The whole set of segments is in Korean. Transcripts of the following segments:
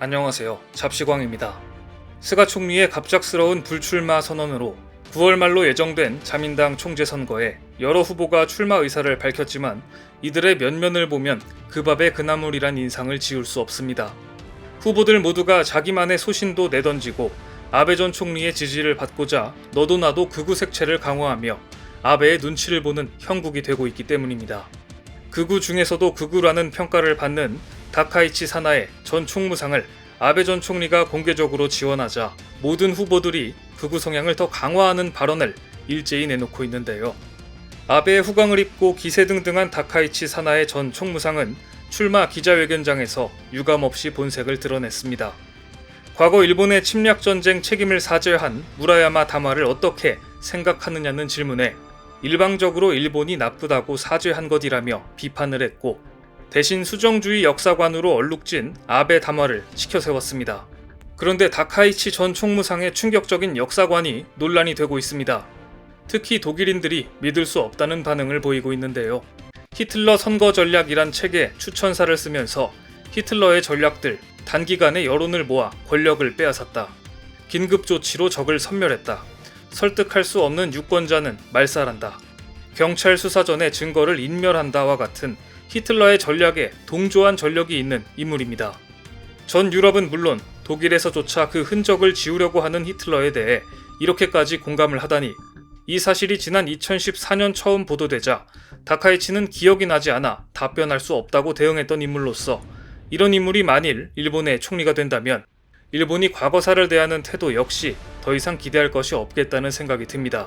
안녕하세요. 잡시광입니다. 스가 총리의 갑작스러운 불출마 선언으로 9월 말로 예정된 자민당 총재 선거에 여러 후보가 출마 의사를 밝혔지만 이들의 면면을 보면 그 밥에 그 나물이란 인상을 지울 수 없습니다. 후보들 모두가 자기만의 소신도 내던지고 아베 전 총리의 지지를 받고자 너도 나도 극우 색채를 강화하며 아베의 눈치를 보는 형국이 되고 있기 때문입니다. 극우 중에서도 극우라는 평가를 받는 다카이치 사나의 전 총무상을 아베 전 총리가 공개적으로 지원하자 모든 후보들이 극우 성향을 더 강화하는 발언을 일제히 내놓고 있는데요. 아베의 후광을 입고 기세등등한 다카이치 사나의 전 총무상은 출마 기자회견장에서 유감없이 본색을 드러냈습니다. 과거 일본의 침략전쟁 책임을 사죄한 무라야마 다마를 어떻게 생각하느냐는 질문에 일방적으로 일본이 나쁘다고 사죄한 것이라며 비판을 했고 대신 수정주의 역사관으로 얼룩진 아베 담화를 치켜세웠습니다. 그런데 다카이치 전 총무상의 충격적인 역사관이 논란이 되고 있습니다. 특히 독일인들이 믿을 수 없다는 반응을 보이고 있는데요. 히틀러 선거 전략이란 책에 추천사를 쓰면서 히틀러의 전략들, 단기간에 여론을 모아 권력을 빼앗았다. 긴급 조치로 적을 섬멸했다. 설득할 수 없는 유권자는 말살한다. 경찰 수사 전에 증거를 인멸한다와 같은 히틀러의 전략에 동조한 전력이 있는 인물입니다. 전 유럽은 물론 독일에서조차 그 흔적을 지우려고 하는 히틀러에 대해 이렇게까지 공감을 하다니, 이 사실이 지난 2014년 처음 보도되자 다카이치는 기억이 나지 않아 답변할 수 없다고 대응했던 인물로서 이런 인물이 만일 일본의 총리가 된다면 일본이 과거사를 대하는 태도 역시 더 이상 기대할 것이 없겠다는 생각이 듭니다.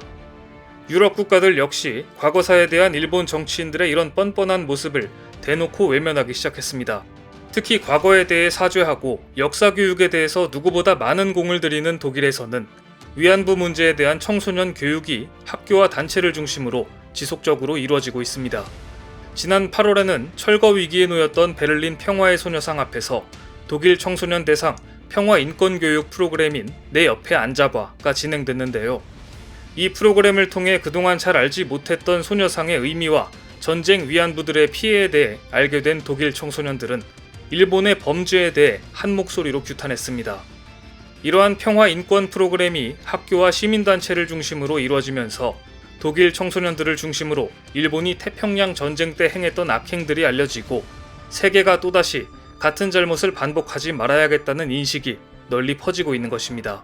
유럽 국가들 역시 과거사에 대한 일본 정치인들의 이런 뻔뻔한 모습을 대놓고 외면하기 시작했습니다. 특히 과거에 대해 사죄하고 역사교육에 대해서 누구보다 많은 공을 들이는 독일에서는 위안부 문제에 대한 청소년 교육이 학교와 단체를 중심으로 지속적으로 이루어지고 있습니다. 지난 8월에는 철거 위기에 놓였던 베를린 평화의 소녀상 앞에서 독일 청소년 대상 평화 인권 교육 프로그램인 내 옆에 앉아봐가 진행됐는데요. 이 프로그램을 통해 그동안 잘 알지 못했던 소녀상의 의미와 전쟁 위안부들의 피해에 대해 알게 된 독일 청소년들은 일본의 범죄에 대해 한 목소리로 규탄했습니다. 이러한 평화 인권 프로그램이 학교와 시민단체를 중심으로 이루어지면서 독일 청소년들을 중심으로 일본이 태평양 전쟁 때 행했던 악행들이 알려지고 세계가 또다시 같은 잘못을 반복하지 말아야겠다는 인식이 널리 퍼지고 있는 것입니다.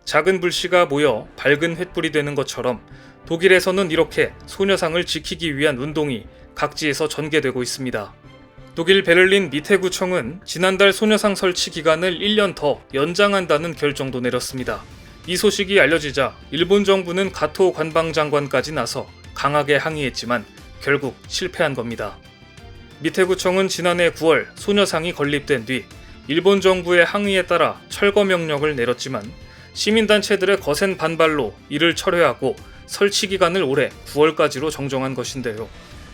작은 불씨가 모여 밝은 횃불이 되는 것처럼 독일에서는 이렇게 소녀상을 지키기 위한 운동이 각지에서 전개되고 있습니다. 독일 베를린 미테구청은 지난달 소녀상 설치 기간을 1년 더 연장한다는 결정도 내렸습니다. 이 소식이 알려지자 일본 정부는 가토 관방장관까지 나서 강하게 항의했지만 결국 실패한 겁니다. 미테구청은 지난해 9월 소녀상이 건립된 뒤 일본 정부의 항의에 따라 철거 명령을 내렸지만 시민단체들의 거센 반발로 이를 철회하고 설치 기간을 올해 9월까지로 정정한 것인데요.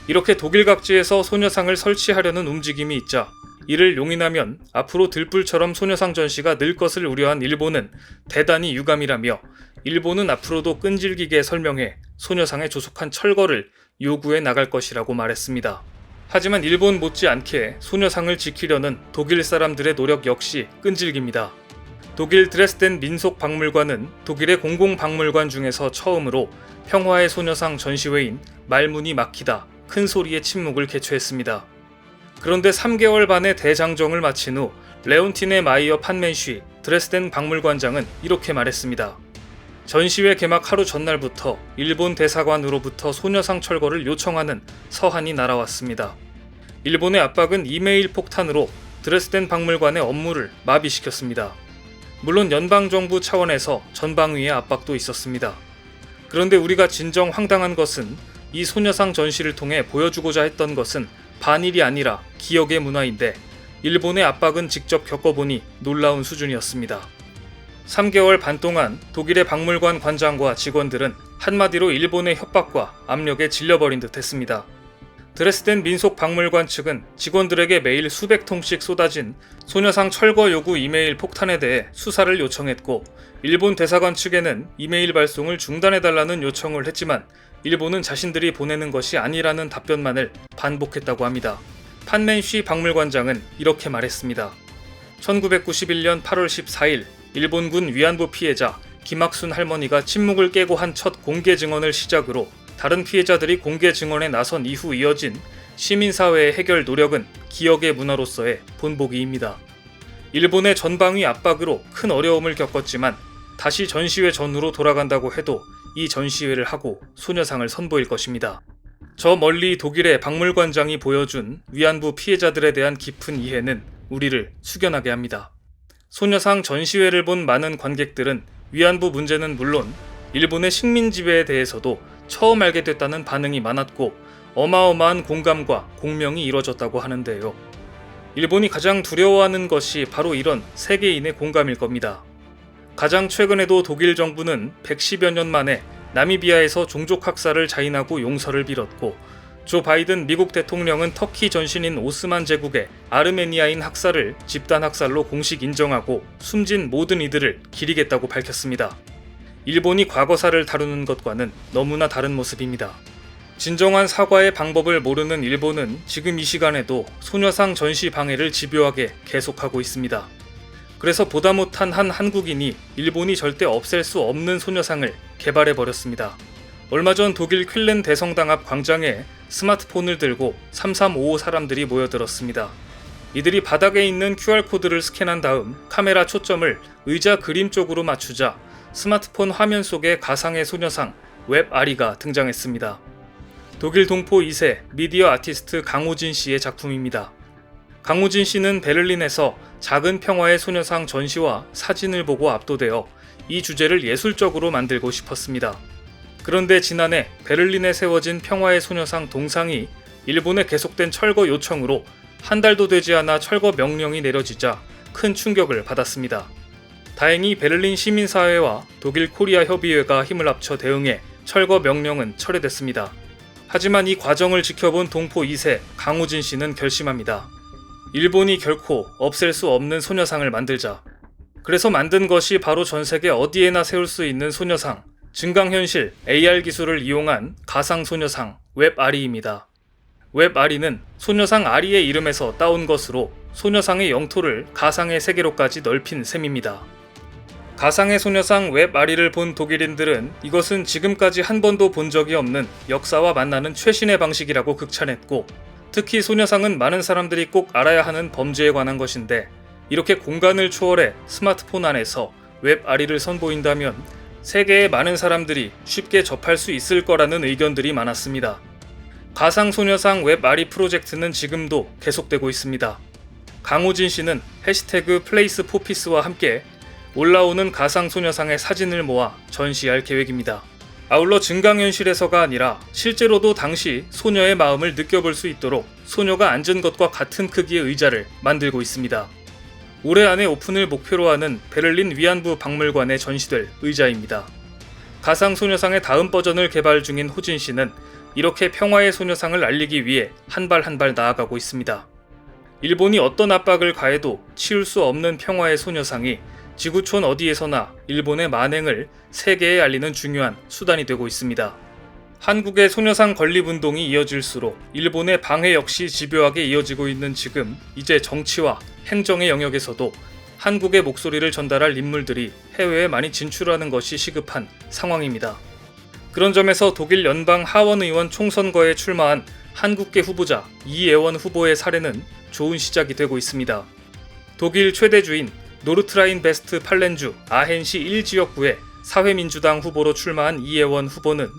이렇게 독일 각지에서 소녀상을 설치하려는 움직임이 있자 이를 용인하면 앞으로 들불처럼 소녀상 전시가 늘 것을 우려한 일본은 대단히 유감이라며 일본은 앞으로도 끈질기게 설명해 소녀상에 조속한 철거를 요구해 나갈 것이라고 말했습니다. 하지만 일본 못지않게 소녀상을 지키려는 독일 사람들의 노력 역시 끈질깁니다. 독일 드레스덴 민속박물관은 독일의 공공박물관 중에서 처음으로 평화의 소녀상 전시회인 말문이 막히다 큰 소리의 침묵을 개최했습니다. 그런데 3개월 반의 대장정을 마친 후 레온티네 마이어 판맨쉬 드레스덴 박물관장은 이렇게 말했습니다. 전시회 개막 하루 전날부터 일본 대사관으로부터 소녀상 철거를 요청하는 서한이 날아왔습니다. 일본의 압박은 이메일 폭탄으로 드레스덴 박물관의 업무를 마비시켰습니다. 물론 연방정부 차원에서 전방위의 압박도 있었습니다. 그런데 우리가 진정 황당한 것은 이 소녀상 전시를 통해 보여주고자 했던 것은 반일이 아니라 기억의 문화인데 일본의 압박은 직접 겪어보니 놀라운 수준이었습니다. 3개월 반 동안 독일의 박물관 관장과 직원들은 한마디로 일본의 협박과 압력에 질려버린 듯 했습니다. 드레스덴 민속박물관 측은 직원들에게 매일 수백 통씩 쏟아진 소녀상 철거 요구 이메일 폭탄에 대해 수사를 요청했고 일본 대사관 측에는 이메일 발송을 중단해달라는 요청을 했지만 일본은 자신들이 보내는 것이 아니라는 답변만을 반복했다고 합니다. 판맨쉬 박물관장은 이렇게 말했습니다. 1991년 8월 14일 일본군 위안부 피해자 김학순 할머니가 침묵을 깨고 한 첫 공개 증언을 시작으로 다른 피해자들이 공개 증언에 나선 이후 이어진 시민사회의 해결 노력은 기억의 문화로서의 본보기입니다. 일본의 전방위 압박으로 큰 어려움을 겪었지만 다시 전시회 전후로 돌아간다고 해도 이 전시회를 하고 소녀상을 선보일 것입니다. 저 멀리 독일의 박물관장이 보여준 위안부 피해자들에 대한 깊은 이해는 우리를 숙연하게 합니다. 소녀상 전시회를 본 많은 관객들은 위안부 문제는 물론 일본의 식민 지배에 대해서도 처음 알게 됐다는 반응이 많았고 어마어마한 공감과 공명이 이뤄졌다고 하는데요. 일본이 가장 두려워하는 것이 바로 이런 세계인의 공감일 겁니다. 가장 최근에도 독일 정부는 110여 년 만에 나미비아에서 종족학살을 자인하고 용서를 빌었고 조 바이든 미국 대통령은 터키 전신인 오스만 제국의 아르메니아인 학살을 집단 학살로 공식 인정하고 숨진 모든 이들을 기리겠다고 밝혔습니다. 일본이 과거사를 다루는 것과는 너무나 다른 모습입니다. 진정한 사과의 방법을 모르는 일본은 지금 이 시간에도 소녀상 전시 방해를 집요하게 계속하고 있습니다. 그래서 보다 못한 한 한국인이 일본이 절대 없앨 수 없는 소녀상을 개발해버렸습니다. 얼마 전 독일 퀼렌 대성당 앞 광장에 스마트폰을 들고 3355 사람들이 모여들었습니다. 이들이 바닥에 있는 QR코드를 스캔한 다음 카메라 초점을 의자 그림 쪽으로 맞추자 스마트폰 화면 속에 가상의 소녀상 웹아리가 등장했습니다. 독일 동포 2세 미디어 아티스트 강호진 씨의 작품입니다. 강호진 씨는 베를린에서 작은 평화의 소녀상 전시와 사진을 보고 압도되어 이 주제를 예술적으로 만들고 싶었습니다. 그런데 지난해 베를린에 세워진 평화의 소녀상 동상이 일본의 계속된 철거 요청으로 한 달도 되지 않아 철거 명령이 내려지자 큰 충격을 받았습니다. 다행히 베를린 시민사회와 독일 코리아 협의회가 힘을 합쳐 대응해 철거 명령은 철회됐습니다. 하지만 이 과정을 지켜본 동포 2세 강호진 씨는 결심합니다. 일본이 결코 없앨 수 없는 소녀상을 만들자. 그래서 만든 것이 바로 전 세계 어디에나 세울 수 있는 소녀상, 증강현실 AR 기술을 이용한 가상 소녀상 웹아리입니다. 웹아리는 소녀상 아리의 이름에서 따온 것으로 소녀상의 영토를 가상의 세계로까지 넓힌 셈입니다. 가상의 소녀상 웹아리를 본 독일인들은 이것은 지금까지 한 번도 본 적이 없는 역사와 만나는 최신의 방식이라고 극찬했고, 특히 소녀상은 많은 사람들이 꼭 알아야 하는 범죄에 관한 것인데 이렇게 공간을 초월해 스마트폰 안에서 웹아리를 선보인다면 세계의 많은 사람들이 쉽게 접할 수 있을 거라는 의견들이 많았습니다. 가상 소녀상 웹아리 프로젝트는 지금도 계속되고 있습니다. 강호진 씨는 해시태그 플레이스포피스와 함께 올라오는 가상 소녀상의 사진을 모아 전시할 계획입니다. 아울러 증강현실에서가 아니라 실제로도 당시 소녀의 마음을 느껴볼 수 있도록 소녀가 앉은 것과 같은 크기의 의자를 만들고 있습니다. 올해 안에 오픈을 목표로 하는 베를린 위안부 박물관에 전시될 의자입니다. 가상 소녀상의 다음 버전을 개발 중인 호진 씨는 이렇게 평화의 소녀상을 알리기 위해 한 발 한 발 나아가고 있습니다. 일본이 어떤 압박을 가해도 치울 수 없는 평화의 소녀상이 지구촌 어디에서나 일본의 만행을 세계에 알리는 중요한 수단이 되고 있습니다. 한국의 소녀상 건립운동이 이어질수록 일본의 방해 역시 집요하게 이어지고 있는 지금, 이제 정치와 행정의 영역에서도 한국의 목소리를 전달할 인물들이 해외에 많이 진출하는 것이 시급한 상황입니다. 그런 점에서 독일 연방 하원의원 총선거에 출마한 한국계 후보자 이혜원 후보의 사례는 좋은 시작이 되고 있습니다. 독일 최대주인 노르트라인 베스트 팔렌주 아헨시 1지역구의 사회민주당 후보로 출마한 이혜원 후보는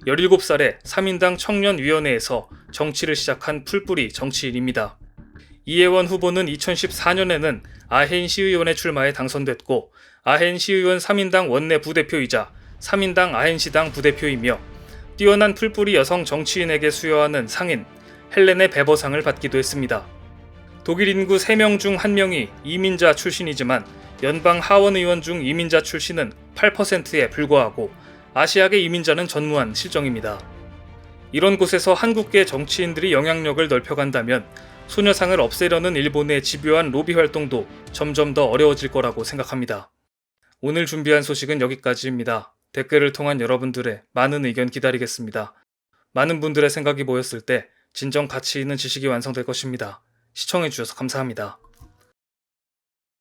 17살에 3인당 청년위원회에서 정치를 시작한 풀뿌리 정치인입니다. 이혜원 후보는 2014년에는 아헨 시의원에 출마해 당선됐고 아헨 시의원 3인당 원내 부대표이자 3인당 아헨시당 부대표이며 뛰어난 풀뿌리 여성 정치인에게 수여하는 상인 헬렌의 베버상을 받기도 했습니다. 독일 인구 3명 중 1명이 이민자 출신이지만 연방 하원의원 중 이민자 출신은 8%에 불과하고 아시아계 이민자는 전무한 실정입니다. 이런 곳에서 한국계 정치인들이 영향력을 넓혀간다면 소녀상을 없애려는 일본의 집요한 로비 활동도 점점 더 어려워질 거라고 생각합니다. 오늘 준비한 소식은 여기까지입니다. 댓글을 통한 여러분들의 많은 의견 기다리겠습니다. 많은 분들의 생각이 모였을 때 진정 가치 있는 지식이 완성될 것입니다. 시청해주셔서 감사합니다.